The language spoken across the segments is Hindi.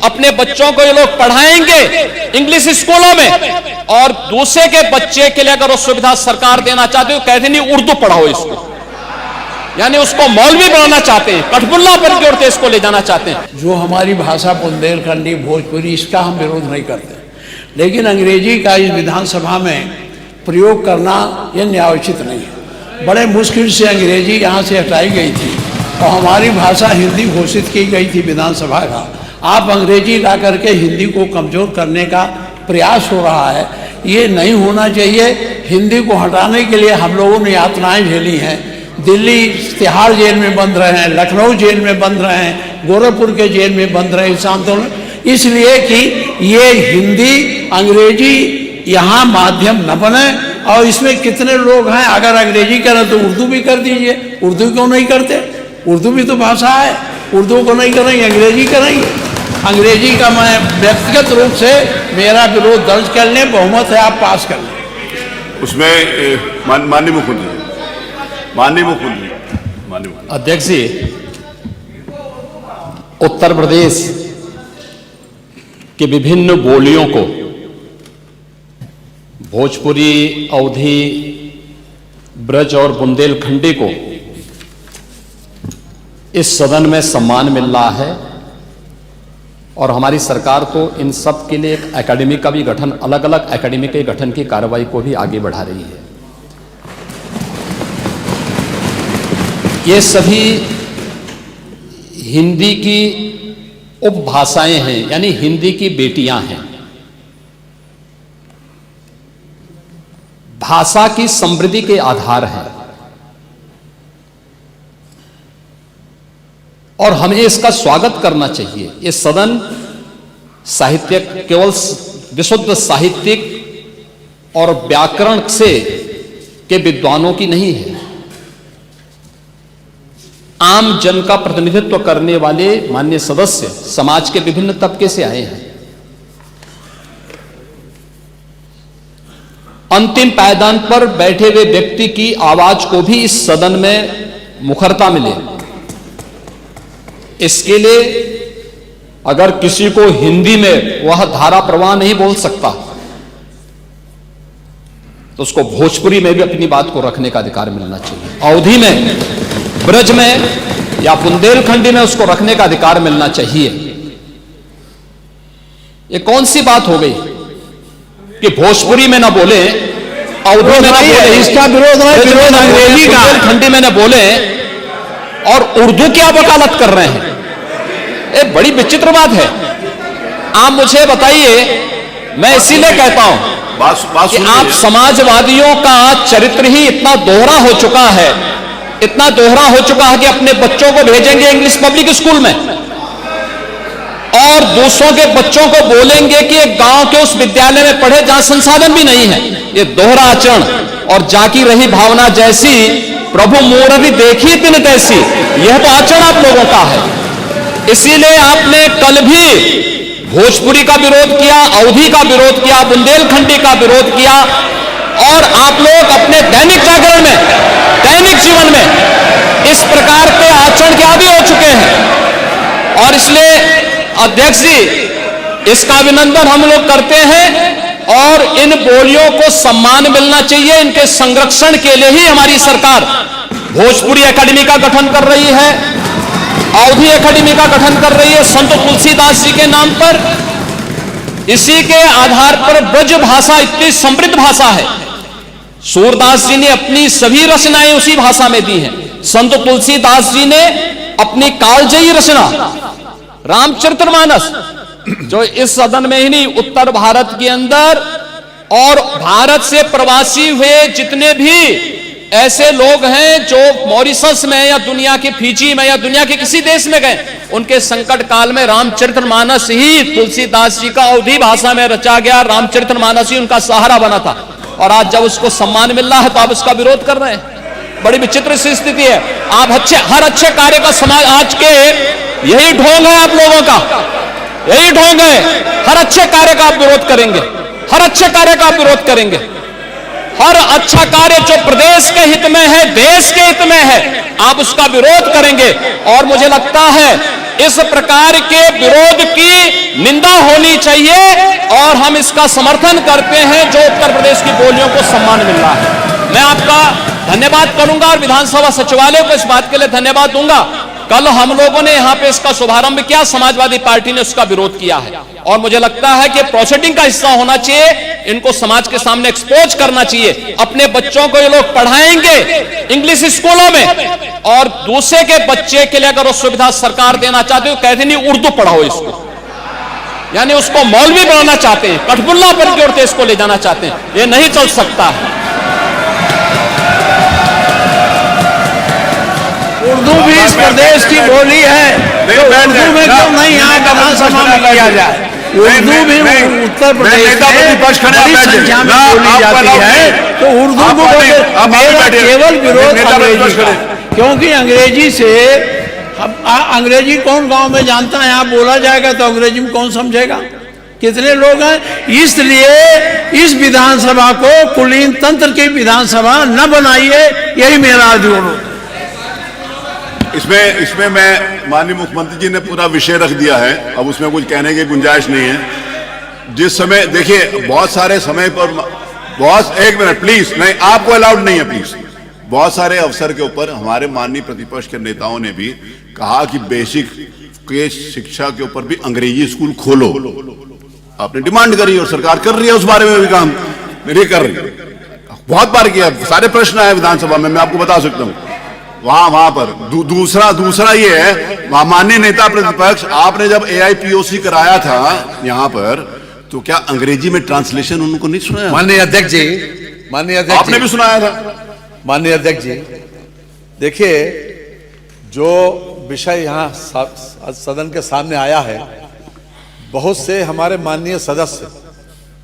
अपने बच्चों को ये लोग पढ़ाएंगे इंग्लिश स्कूलों में, और दूसरे के बच्चे के लिए अगर वो सुविधा सरकार देना चाहती है तो कहते नहीं उर्दू पढ़ाओ इसको, यानी उसको मौलवी बनाना चाहते हैं, कठपुतला पर की ओर इसको ले जाना चाहते हैं। जो हमारी भाषा बुंदेलखंडी भोजपुरी, इसका हम विरोध नहीं करते, लेकिन अंग्रेजी का इस विधानसभा में प्रयोग करना यह न्यायोचित नहीं है। बड़े मुश्किल से अंग्रेजी यहाँ से हटाई गई थी और हमारी भाषा हिंदी घोषित की गई थी विधानसभा का। आप अंग्रेजी ला करके हिंदी को कमज़ोर करने का प्रयास हो रहा है, ये नहीं होना चाहिए। हिंदी को हटाने के लिए हम लोगों ने यातनाएं झेली हैं। दिल्ली तिहाड़ जेल में बंद रहे हैं, लखनऊ जेल में बंद रहे हैं, गोरखपुर के जेल में बंद रहे इस आंदोलन, इसलिए कि ये हिंदी अंग्रेजी यहाँ माध्यम न बने। और इसमें कितने लोग हैं, अगर अंग्रेजी करें तो उर्दू भी कर दीजिए। उर्दू क्यों नहीं करते? उर्दू भी तो भाषा है। उर्दू को नहीं करेंगे, अंग्रेजी करेंगे। अंग्रेजी का मैं व्यक्तिगत रूप से मेरा विरोध दर्ज कर लें, बहुमत है आप पास कर लें। उसमें माननीय मुख्यमंत्री अध्यक्ष जी, उत्तर प्रदेश की विभिन्न बोलियों को, भोजपुरी, अवधी, ब्रज और बुंदेलखंडी को इस सदन में सम्मान मिल रहा है, और हमारी सरकार तो इन सब के लिए एक एकेडमी का भी गठन, अलग अलग एकेडमी के गठन की कार्रवाई को भी आगे बढ़ा रही है। ये सभी हिंदी की उपभाषाएं हैं, यानी हिंदी की बेटियां हैं। भाषा की समृद्धि के आधार हैं, और हमें इसका स्वागत करना चाहिए। ये सदन साहित्यिक, केवल विशुद्ध साहित्यिक और व्याकरण से के विद्वानों की नहीं है, आम जन का प्रतिनिधित्व करने वाले माननीय सदस्य समाज के विभिन्न तबके से आए हैं। अंतिम पायदान पर बैठे हुए व्यक्ति की आवाज को भी इस सदन में मुखरता मिले, इसके लिए अगर किसी को हिंदी में वह धारा प्रवाह नहीं बोल सकता तो उसको भोजपुरी में भी अपनी बात को रखने का अधिकार मिलना चाहिए। अवधी में, ब्रज में या बुंदेलखंडी में उसको रखने का अधिकार मिलना चाहिए। ये कौन सी बात हो गई कि भोजपुरी में ना बोले, अवधी में ना बोले, इसका विरोध अंग्रेजी का, बुंदेलखंडी में ना बोले, और उर्दू की आप वकालत कर रहे हैं। ये बड़ी विचित्र बात है। आप मुझे बताइए, मैं इसीलिए कहता हूं कि आप समाजवादियों का चरित्र ही इतना दोहरा हो चुका है, इतना दोहरा हो चुका है कि अपने बच्चों को भेजेंगे इंग्लिश पब्लिक स्कूल में और दूसरों के बच्चों को बोलेंगे कि एक गांव के उस विद्यालय में पढ़े जहां संसाधन भी नहीं है। ये दोहरा आचरण और जाकी रही भावना जैसी प्रभु मूर्ति देखी तिन तैसी, यह तो आचरण आप लोगों का है। इसीलिए आपने कल भी भोजपुरी का विरोध किया, अवधी का विरोध किया, बुंदेलखंडी का विरोध किया, और आप लोग अपने दैनिक जागरण में, दैनिक जीवन में इस प्रकार के आचरण के आदी हो चुके हैं। और इसलिए अध्यक्ष जी, इसका अभिनंदन हम लोग करते हैं, और इन बोलियों को सम्मान मिलना चाहिए। इनके संरक्षण के लिए ही हमारी सरकार भोजपुरी एकेडमी का गठन कर रही है, अवधी एकेडमी का गठन कर रही है संत तुलसीदास जी के नाम पर। इसी के आधार पर ब्रज भाषा इतनी समृद्ध भाषा है। सूरदास जी ने अपनी सभी रचनाएं उसी भाषा में दी हैं। संत तुलसीदास जी ने अपनी कालजयी रचना रामचरितमानस, जो इस सदन में ही नहीं, उत्तर भारत के अंदर और भारत से प्रवासी हुए जितने भी ऐसे लोग हैं जो मॉरिशस में या दुनिया के फिजी में या दुनिया के किसी देश में गए, उनके संकट काल में रामचरितमानस ही तुलसीदास जी का अवधी भाषा में रचा गया रामचरितमानस ही उनका सहारा बना था। और आज जब उसको सम्मान मिल रहा है तो आप उसका विरोध कर रहे हैं। बड़ी विचित्र सी स्थिति है। आप हर अच्छे कार्य का समाज, आज के यही ढोंग है आप लोगों का, यही ढोंग है। हर अच्छे कार्य का आप विरोध करेंगे, हर अच्छे कार्य का आप विरोध करेंगे। हर अच्छा कार्य जो प्रदेश के हित में है, देश के हित में है, आप उसका विरोध करेंगे। और मुझे लगता है इस प्रकार के विरोध की निंदा होनी चाहिए और हम इसका समर्थन करते हैं जो उत्तर प्रदेश की बोलियों को सम्मान मिल रहा है। मैं आपका धन्यवाद करूंगा और विधानसभा सचिवालय को इस बात के लिए धन्यवाद दूंगा। कल हम लोगों ने यहां पे इसका शुभारंभ किया, समाजवादी पार्टी ने उसका विरोध किया है और मुझे लगता है कि प्रोसीडिंग का हिस्सा होना चाहिए, इनको समाज के सामने एक्सपोज करना चाहिए। अपने बच्चों को ये लोग पढ़ाएंगे इंग्लिश स्कूलों में और दूसरे के बच्चे के लिए अगर वो सुविधा सरकार देना चाहते हो, कहते नहीं उर्दू पढ़ाओ इसको, यानी उसको मौलवी बनाना चाहते हैं, कठपुल्ला पर की ओर इसको ले जाना चाहते हैं। ये नहीं चल सकता है। उर्दू भी इस प्रदेश की बोली है, तो उर्दू में क्यों नहीं यहाँ विधानसभा में किया जाए? उर्दू भी उत्तर प्रदेश में बड़ी संख्या में बोली जाती है, तो उर्दू को मेरा केवल विरोध अंग्रेजी का, क्योंकि अंग्रेजी से अंग्रेजी कौन गांव में जानता है? यहाँ बोला जाएगा तो अंग्रेजी में कौन समझेगा? कितने लोग हैं? इसलिए इस विधानसभा को कुलीन तंत्र की विधानसभा न बनाइए, यही मेरा अनुरोध। इसमें मैं माननीय मुख्यमंत्री जी ने पूरा विषय रख दिया है, अब उसमें कुछ कहने की गुंजाइश नहीं है। जिस समय देखिए बहुत सारे समय पर बहुत, एक मिनट प्लीज, नहीं आपको अलाउड नहीं है प्लीज। बहुत सारे अवसर के ऊपर हमारे माननीय प्रतिपक्ष के नेताओं ने भी कहा कि बेसिक के शिक्षा के ऊपर भी अंग्रेजी स्कूल खोलो, आपने डिमांड करी और सरकार कर रही है उस बारे में भी काम नहीं कर रही है। बहुत बार किया, सारे प्रश्न आए विधानसभा में, मैं आपको बता सकता हूं वहां पर। दूसरा ये है, माननीय नेता प्रतिपक्ष, आपने जब AIPOC कराया था यहां पर, तो क्या अंग्रेजी में ट्रांसलेशन उनको नहीं सुनाया? माननीय अध्यक्ष जी, आपने भी सुनाया था। माननीय अध्यक्ष जी, देखिए जो विषय यहाँ सदन के सामने आया है, बहुत से हमारे माननीय सदस्य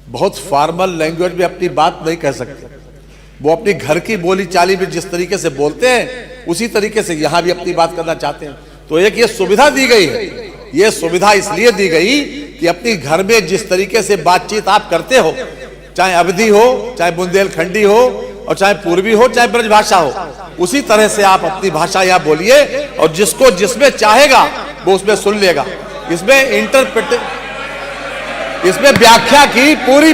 बहुत फॉर्मल लैंग्वेज में अपनी बात नहीं कह सकते। वो अपनी घर की बोली चाली में जिस तरीके से बोलते हैं उसी तरीके से यहाँ भी अपनी बात करना चाहते हैं। तो एक ये सुविधा दी गई है, ये सुविधा इसलिए दी गई कि अपनी घर में जिस तरीके से बातचीत आप करते हो, चाहे अवधी हो, चाहे बुंदेलखंडी हो, और चाहे पूर्वी हो, चाहे ब्रज भाषा हो, उसी तरह से आप अपनी भाषा यहाँ बोलिए और जिसको जिसमें चाहेगा वो उसमें सुन लेगा। इसमें व्याख्या की पूरी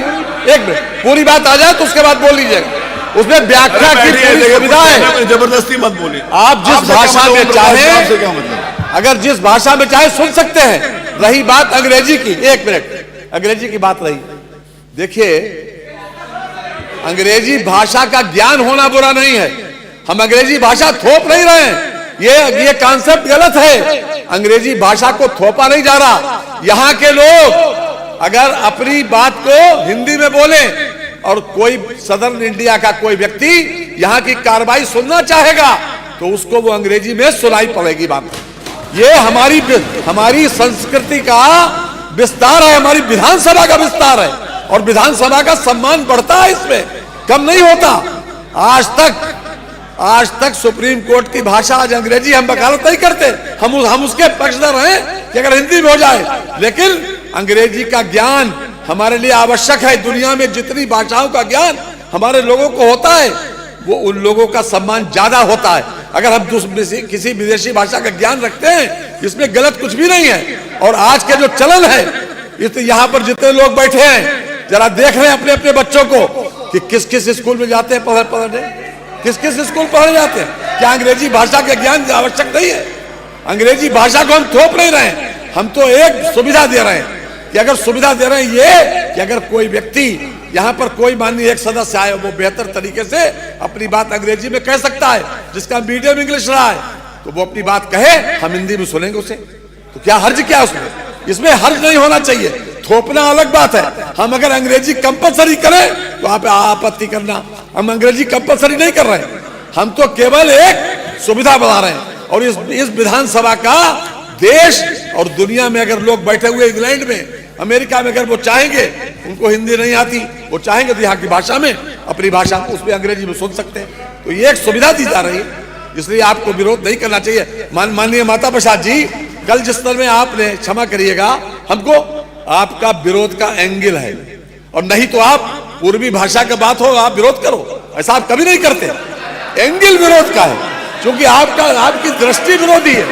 बात आ जाए तो उसके बाद बोल लीजिएगा। उसमें व्याख्या की पूरी सुविधा है, जबरदस्ती मत बोलिए। आप जिस भाषा में चाहे, अगर जिस भाषा में चाहे सुन सकते हैं। रही बात अंग्रेजी की, एक मिनट, अंग्रेजी की बात रही, देखिए अंग्रेजी भाषा का ज्ञान होना बुरा नहीं है, हम अंग्रेजी भाषा थोप नहीं रहे हैं, ये कॉन्सेप्ट गलत है। अंग्रेजी भाषा को थोपा नहीं जा रहा। यहाँ के लोग अगर अपनी बात को हिंदी में बोले और कोई सदर्न इंडिया का कोई व्यक्ति यहाँ की कार्रवाई सुनना चाहेगा तो उसको वो अंग्रेजी में सुनाई पड़ेगी बात। ये हमारी संस्कृति का विस्तार है, हमारी विधानसभा का विस्तार है और विधानसभा का सम्मान बढ़ता है, इसमें कम नहीं होता। आज तक सुप्रीम कोर्ट की भाषा आज अंग्रेजी, हम वकालत नहीं करते, हम उसके पक्षधर हैं कि अगर हिंदी में हो जाए, लेकिन अंग्रेजी का ज्ञान हमारे लिए आवश्यक है। दुनिया में जितनी भाषाओं का ज्ञान हमारे लोगों को होता है, वो उन लोगों का सम्मान ज्यादा होता है। अगर हम किसी विदेशी भाषा का ज्ञान रखते हैं, इसमें गलत कुछ भी नहीं है। और आज के जो चलन है, यहाँ पर जितने लोग बैठे हैं, जरा देख रहे हैं अपने अपने बच्चों को कि किस किस स्कूल में जाते हैं पढ़ने, किस किस स्कूल पढ़ने जाते हैं। क्या अंग्रेजी भाषा का ज्ञान आवश्यक नहीं है? अंग्रेजी भाषा को हम थोप नहीं रहे हैं, हम तो एक सुविधा दे रहे हैं कि अगर सुविधा दे रहे हैं ये कि अगर कोई व्यक्ति यहाँ पर कोई माननीय एक सदस्य आए, वो बेहतर तरीके से अपनी बात अंग्रेजी में कह सकता है, जिसका मीडियम इंग्लिश रहा है, तो वो अपनी बात कहे, हम हिंदी में सुनेंगे उसे। तो क्या हर्ज क्या उसमें? इसमें हर्ज नहीं होना चाहिए। थोपना अलग बात है। हम अगर अंग्रेजी कंपलसरी करें तो आप आपत्ति करना, हम अंग्रेजी कंपलसरी नहीं कर रहे हैं, हम तो केवल एक सुविधा बढ़ा रहे हैं। और इस विधानसभा का देश और दुनिया में अगर लोग बैठे हुए इंग्लैंड में, अमेरिका में, अगर वो चाहेंगे, उनको हिंदी नहीं आती, वो चाहेंगे तो यहाँ की भाषा में, अपनी भाषा उसमें अंग्रेजी में सुन सकते हैं। तो ये एक सुविधा दी जा रही है, इसलिए आपको विरोध नहीं करना चाहिए। माननीय माता प्रसाद जी, कल जिस तरह में आपने, क्षमा करिएगा, हमको आपका विरोध का एंगल है, और नहीं तो आप पूर्वी भाषा की बात हो आप विरोध करो, ऐसा आप कभी नहीं करते। एंगल विरोध का है, क्योंकि आपकी दृष्टि विरोधी है,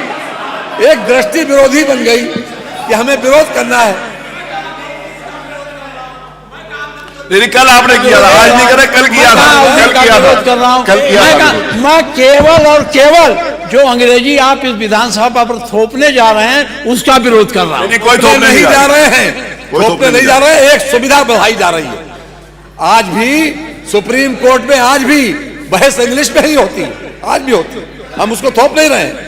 एक दृष्टि विरोधी बन गई कि हमें विरोध करना है। नहीं, कल आपने किया था, आज नहीं करे, कल किया था, कल किया था, कर रहा हूं। कल किया था। मैं केवल और केवल जो अंग्रेजी आप इस विधानसभा पर थोपने जा रहे हैं उसका विरोध कर रहा हूं। नहीं, कोई थोपने नहीं जा रहे हैं, थोपने नहीं जा रहे हैं, एक सुविधा बढ़ाई जा रही है। आज भी सुप्रीम कोर्ट में आज भी बहस इंग्लिश में ही होती है, आज भी होती है, हम उसको थोप नहीं रहे हैं।